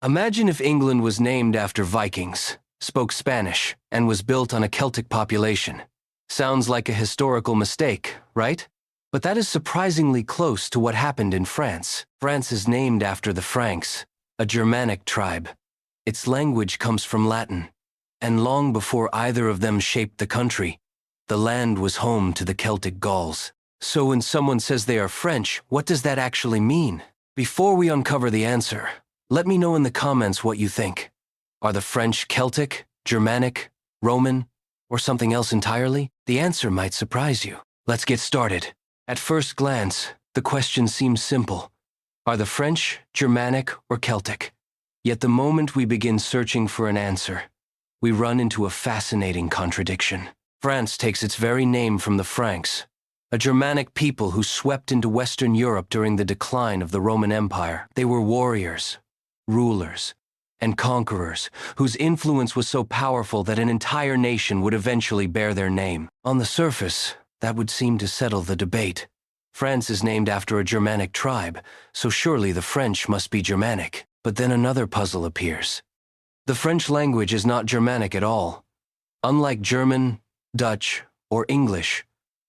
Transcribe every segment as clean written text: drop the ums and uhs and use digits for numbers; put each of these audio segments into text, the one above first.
Imagine if England was named after Vikings, spoke Spanish, and was built on a Celtic population. Sounds like a historical mistake, right? But that is surprisingly close to what happened in France. France is named after the Franks, a Germanic tribe. Its language comes from Latin, and long before either of them shaped the country, the land was home to the Celtic Gauls. So when someone says they are French, what does that actually mean? Before we uncover the answer, let me know in the comments what you think. Are the French Celtic, Germanic, Roman, or something else entirely? The answer might surprise you. Let's get started. At first glance, the question seems simple. Are the French, Germanic, or Celtic? Yet the moment we begin searching for an answer, we run into a fascinating contradiction. France takes its very name from the Franks, a Germanic people who swept into Western Europe during the decline of the Roman Empire. They were warriors, rulers, and conquerors whose influence was so powerful that an entire nation would eventually bear their name. On the surface, that would seem to settle the debate. France is named after a Germanic tribe, so surely the French must be Germanic. But then another puzzle appears. The French language is not Germanic at all. Unlike German, Dutch, or English,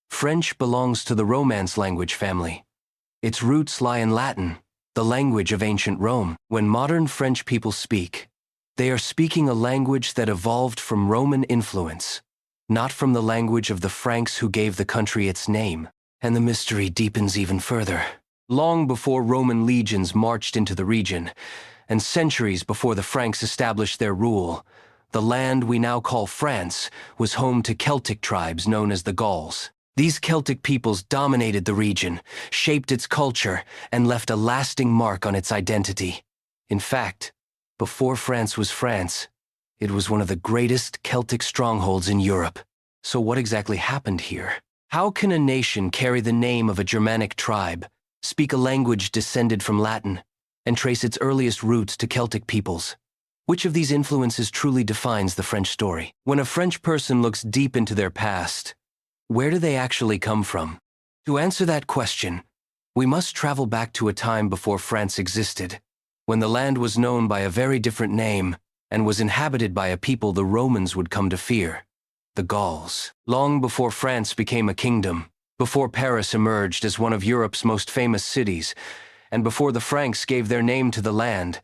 French belongs to the Romance language family. Its roots lie in Latin, the language of ancient Rome. When modern French people speak, they are speaking a language that evolved from Roman influence, not from the language of the Franks who gave the country its name. And the mystery deepens even further. Long before Roman legions marched into the region, and centuries before the Franks established their rule, the land we now call France was home to Celtic tribes known as the Gauls. These Celtic peoples dominated the region, shaped its culture, and left a lasting mark on its identity. In fact, before France was France, it was one of the greatest Celtic strongholds in Europe. So what exactly happened here? How can a nation carry the name of a Germanic tribe, speak a language descended from Latin, and trace its earliest roots to Celtic peoples? Which of these influences truly defines the French story? When a French person looks deep into their past, where do they actually come from? To answer that question, we must travel back to a time before France existed, when the land was known by a very different name and was inhabited by a people the Romans would come to fear, the Gauls. Long before France became a kingdom, before Paris emerged as one of Europe's most famous cities, and before the Franks gave their name to the land,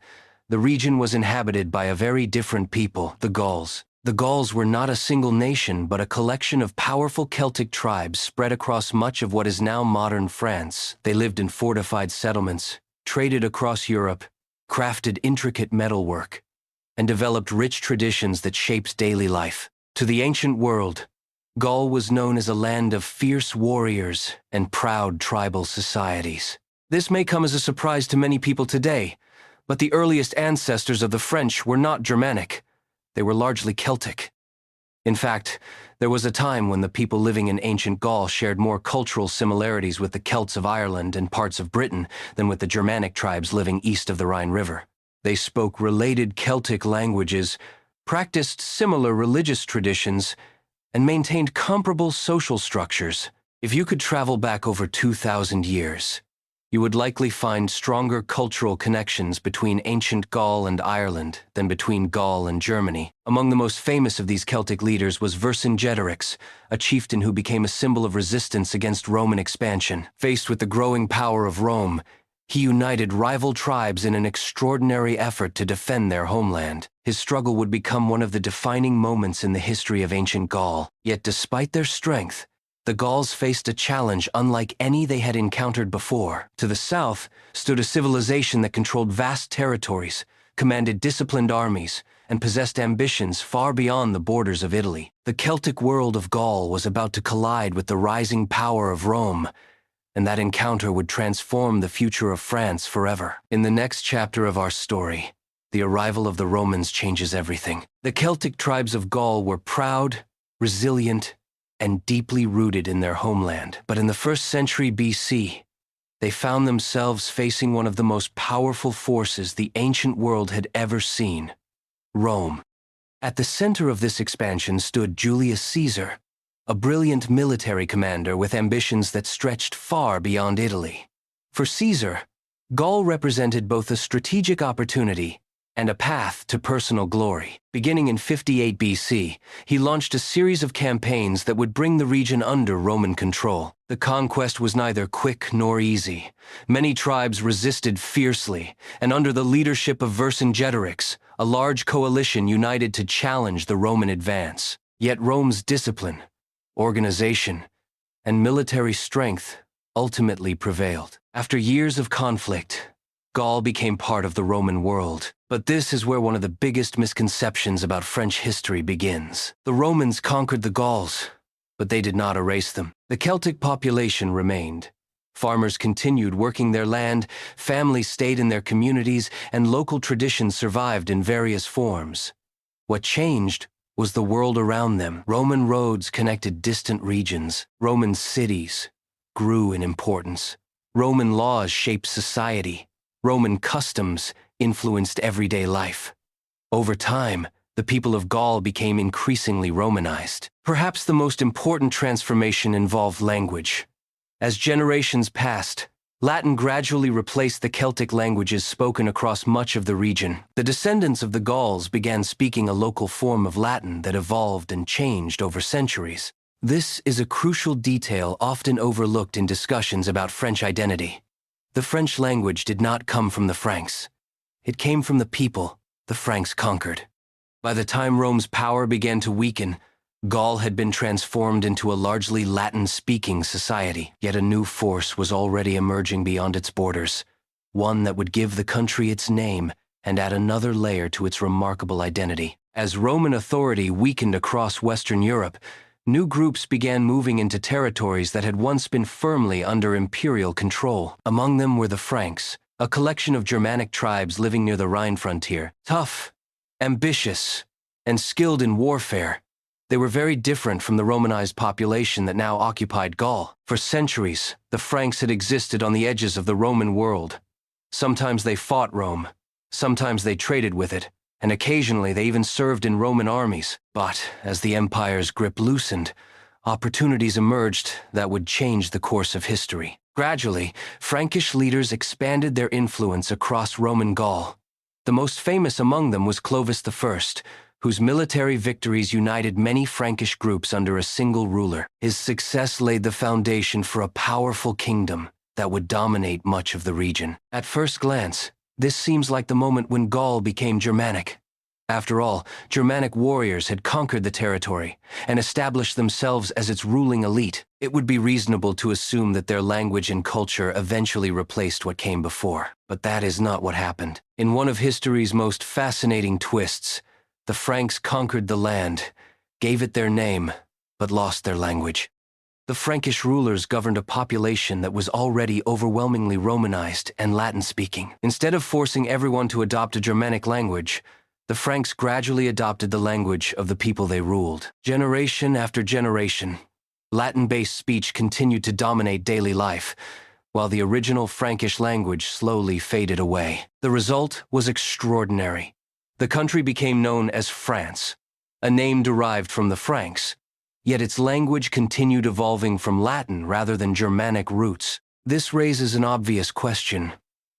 the region was inhabited by a very different people, the Gauls. The Gauls were not a single nation, but a collection of powerful Celtic tribes spread across much of what is now modern France. They lived in fortified settlements, traded across Europe, crafted intricate metalwork, and developed rich traditions that shaped daily life. To the ancient world, Gaul was known as a land of fierce warriors and proud tribal societies. This may come as a surprise to many people today, but the earliest ancestors of the French were not Germanic. They were largely Celtic. In fact, there was a time when the people living in ancient Gaul shared more cultural similarities with the Celts of Ireland and parts of Britain than with the Germanic tribes living east of the Rhine River. They spoke related Celtic languages, practiced similar religious traditions, and maintained comparable social structures. If you could travel back over 2,000 years, you would likely find stronger cultural connections between ancient Gaul and Ireland than between Gaul and Germany. Among the most famous of these Celtic leaders was Vercingetorix, a chieftain who became a symbol of resistance against Roman expansion. Faced with the growing power of Rome, he united rival tribes in an extraordinary effort to defend their homeland. His struggle would become one of the defining moments in the history of ancient Gaul. Yet despite their strength, the Gauls faced a challenge unlike any they had encountered before. To the south stood a civilization that controlled vast territories, commanded disciplined armies, and possessed ambitions far beyond the borders of Italy. The Celtic world of Gaul was about to collide with the rising power of Rome, and that encounter would transform the future of France forever. In the next chapter of our story, the arrival of the Romans changes everything. The Celtic tribes of Gaul were proud, resilient, and deeply rooted in their homeland. But in the 1st century BC, they found themselves facing one of the most powerful forces the ancient world had ever seen: Rome. At the center of this expansion stood Julius Caesar, a brilliant military commander with ambitions that stretched far beyond Italy. For Caesar, Gaul represented both a strategic opportunity and a path to personal glory. Beginning in 58 BC, he launched a series of campaigns that would bring the region under Roman control. The conquest was neither quick nor easy. Many tribes resisted fiercely, and under the leadership of Vercingetorix, a large coalition united to challenge the Roman advance. Yet Rome's discipline, organization, and military strength ultimately prevailed. After years of conflict, Gaul became part of the Roman world. But this is where one of the biggest misconceptions about French history begins. The Romans conquered the Gauls, but they did not erase them. The Celtic population remained. Farmers continued working their land, families stayed in their communities, and local traditions survived in various forms. What changed was the world around them. Roman roads connected distant regions. Roman cities grew in importance. Roman laws shaped society. Roman customs influenced everyday life. Over time, the people of Gaul became increasingly Romanized. Perhaps the most important transformation involved language. As generations passed, Latin gradually replaced the Celtic languages spoken across much of the region. The descendants of the Gauls began speaking a local form of Latin that evolved and changed over centuries. This is a crucial detail often overlooked in discussions about French identity. The French language did not come from the Franks. It came from the people the Franks conquered. By the time Rome's power began to weaken, Gaul had been transformed into a largely Latin-speaking society. Yet a new force was already emerging beyond its borders, one that would give the country its name and add another layer to its remarkable identity. As Roman authority weakened across Western Europe, new groups began moving into territories that had once been firmly under imperial control. Among them were the Franks, a collection of Germanic tribes living near the Rhine frontier. Tough, ambitious, and skilled in warfare, they were very different from the Romanized population that now occupied Gaul. For centuries, the Franks had existed on the edges of the Roman world. Sometimes they fought Rome, sometimes they traded with it, and occasionally they even served in Roman armies. But as the empire's grip loosened, opportunities emerged that would change the course of history. Gradually, Frankish leaders expanded their influence across Roman Gaul. The most famous among them was Clovis I, whose military victories united many Frankish groups under a single ruler. His success laid the foundation for a powerful kingdom that would dominate much of the region. At first glance, this seems like the moment when Gaul became Germanic. After all, Germanic warriors had conquered the territory and established themselves as its ruling elite. It would be reasonable to assume that their language and culture eventually replaced what came before. But that is not what happened. In one of history's most fascinating twists, the Franks conquered the land, gave it their name, but lost their language. The Frankish rulers governed a population that was already overwhelmingly Romanized and Latin-speaking. Instead of forcing everyone to adopt a Germanic language, the Franks gradually adopted the language of the people they ruled. Generation after generation, Latin-based speech continued to dominate daily life, while the original Frankish language slowly faded away. The result was extraordinary. The country became known as France, a name derived from the Franks, yet its language continued evolving from Latin rather than Germanic roots. This raises an obvious question.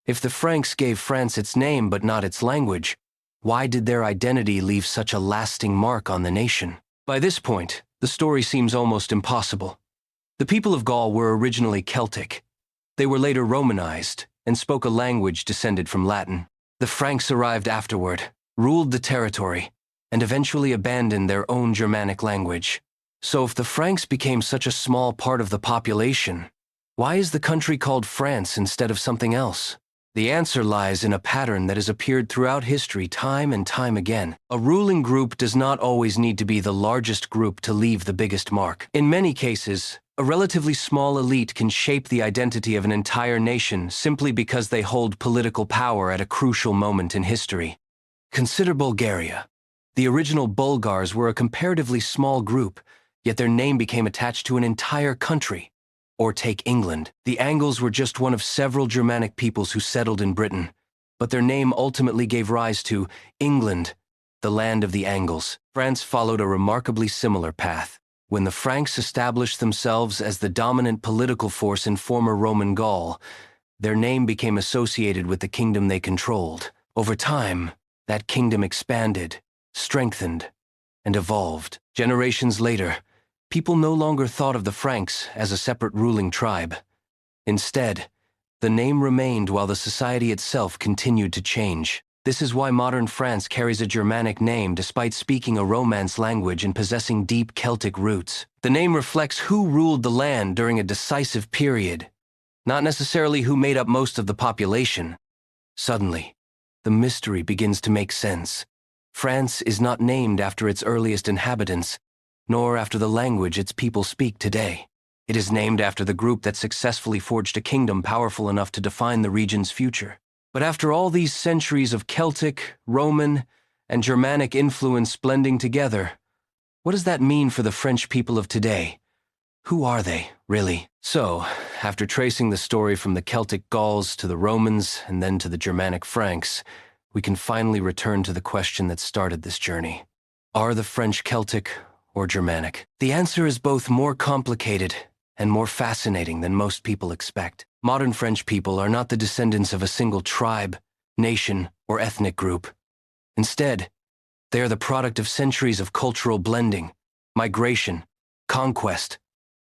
If the Franks gave France its name but not its language, why did their identity leave such a lasting mark on the nation? By this point, the story seems almost impossible. The people of Gaul were originally Celtic. They were later Romanized and spoke a language descended from Latin. The Franks arrived afterward, ruled the territory, and eventually abandoned their own Germanic language. So if the Franks became such a small part of the population, why is the country called France instead of something else? The answer lies in a pattern that has appeared throughout history time and time again. A ruling group does not always need to be the largest group to leave the biggest mark. In many cases, a relatively small elite can shape the identity of an entire nation simply because they hold political power at a crucial moment in history. Consider Bulgaria. The original Bulgars were a comparatively small group, yet their name became attached to an entire country. Or take England. The Angles were just one of several Germanic peoples who settled in Britain, but their name ultimately gave rise to England, the land of the Angles. France followed a remarkably similar path. When the Franks established themselves as the dominant political force in former Roman Gaul, their name became associated with the kingdom they controlled. Over time, That kingdom expanded, strengthened, and evolved. Generations later, people no longer thought of the Franks as a separate ruling tribe. Instead, the name remained while the society itself continued to change. This is why modern France carries a Germanic name despite speaking a Romance language and possessing deep Celtic roots. The name reflects who ruled the land during a decisive period, not necessarily who made up most of the population. Suddenly, the mystery begins to make sense. France is not named after its earliest inhabitants, nor after the language its people speak today. It is named after the group that successfully forged a kingdom powerful enough to define the region's future. But after all these centuries of Celtic, Roman, and Germanic influence blending together, what does that mean for the French people of today? Who are they, really? So, after tracing the story from the Celtic Gauls to the Romans and then to the Germanic Franks, we can finally return to the question that started this journey. Are the French Celtic or Germanic? The answer is both more complicated and more fascinating than most people expect. Modern French people are not the descendants of a single tribe, nation, or ethnic group. Instead, they are the product of centuries of cultural blending, migration, conquest,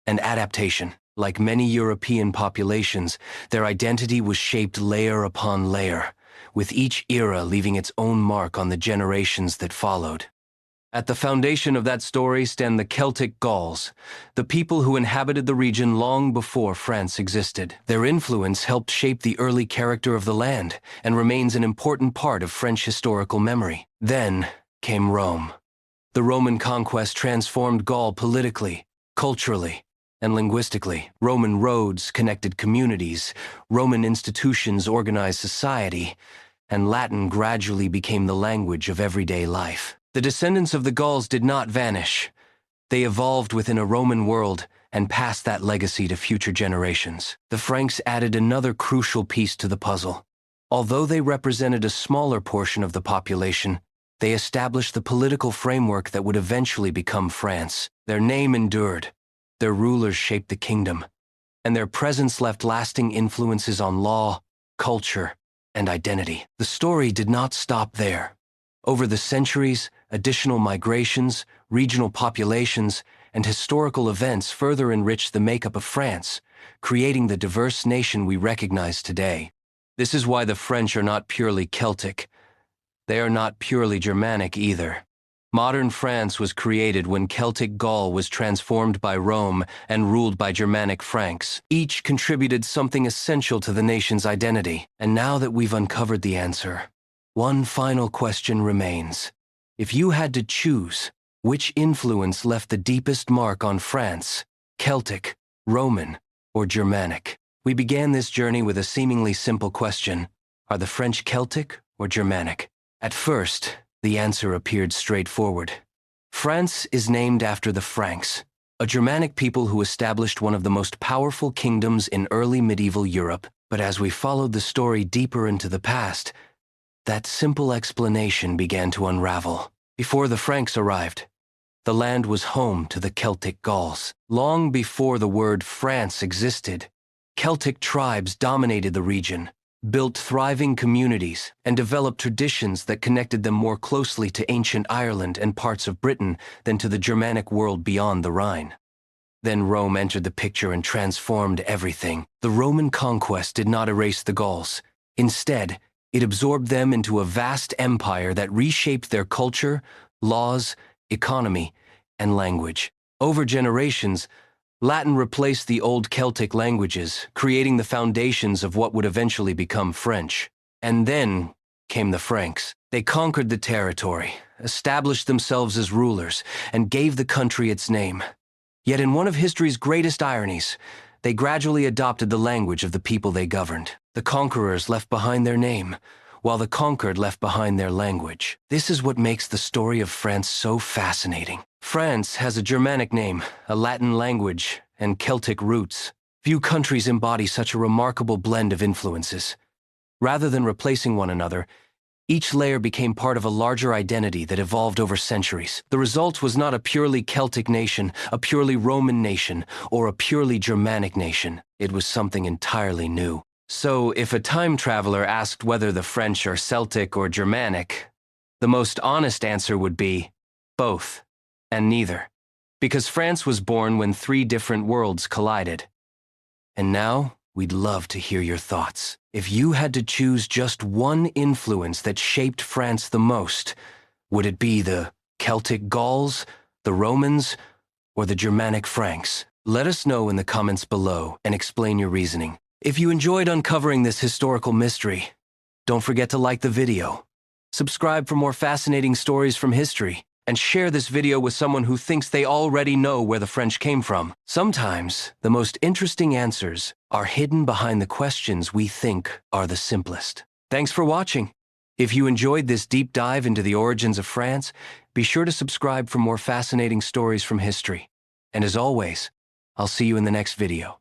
and adaptation. Like many European populations, their identity was shaped layer upon layer, with each era leaving its own mark on the generations that followed. At the foundation of that story stand the Celtic Gauls, the people who inhabited the region long before France existed. Their influence helped shape the early character of the land and remains an important part of French historical memory. Then came Rome. The Roman conquest transformed Gaul politically, culturally, and linguistically. Roman roads connected communities, Roman institutions organized society, and Latin gradually became the language of everyday life. The descendants of the Gauls did not vanish. They evolved within a Roman world and passed that legacy to future generations. The Franks added another crucial piece to the puzzle. Although they represented a smaller portion of the population, they established the political framework that would eventually become France. Their name endured, their rulers shaped the kingdom, and their presence left lasting influences on law, culture, and identity. The story did not stop there. Over the centuries, additional migrations, regional populations, and historical events further enriched the makeup of France, creating the diverse nation we recognize today. This is why the French are not purely Celtic. They are not purely Germanic either. Modern France was created when Celtic Gaul was transformed by Rome and ruled by Germanic Franks. Each contributed something essential to the nation's identity. And now that we've uncovered the answer, one final question remains. If you had to choose, which influence left the deepest mark on France, Celtic, Roman, or Germanic? We began this journey with a seemingly simple question. Are the French Celtic or Germanic? At first, the answer appeared straightforward. France is named after the Franks, a Germanic people who established one of the most powerful kingdoms in early medieval Europe. But as we followed the story deeper into the past, that simple explanation began to unravel. Before the Franks arrived, the land was home to the Celtic Gauls. Long before the word France existed, Celtic tribes dominated the region, built thriving communities, and developed traditions that connected them more closely to ancient Ireland and parts of Britain than to the Germanic world beyond the Rhine. Then Rome entered the picture and transformed everything. The Roman conquest did not erase the Gauls. Instead, it absorbed them into a vast empire that reshaped their culture, laws, economy, and language. Over generations, Latin replaced the old Celtic languages, creating the foundations of what would eventually become French. And then came the Franks. They conquered the territory, established themselves as rulers, and gave the country its name. Yet in one of history's greatest ironies, they gradually adopted the language of the people they governed. The conquerors left behind their name, while the conquered left behind their language. This is what makes the story of France so fascinating. France has a Germanic name, a Latin language, and Celtic roots. Few countries embody such a remarkable blend of influences. Rather than replacing one another, each layer became part of a larger identity that evolved over centuries. The result was not a purely Celtic nation, a purely Roman nation, or a purely Germanic nation. It was something entirely new. So, if a time traveler asked whether the French are Celtic or Germanic, The most honest answer would be both, and neither. Because France was born when three different worlds collided. And now, we'd love to hear your thoughts. If you had to choose just one influence that shaped France the most, would it be the Celtic Gauls, the Romans, or the Germanic Franks? Let us know in the comments below and explain your reasoning. If you enjoyed uncovering this historical mystery, don't forget to like the video, subscribe for more fascinating stories from history, and share this video with someone who thinks they already know where the French came from. Sometimes, the most interesting answers are hidden behind the questions we think are the simplest. Thanks for watching. If you enjoyed this deep dive into the origins of France, be sure to subscribe for more fascinating stories from history. And as always, I'll see you in the next video.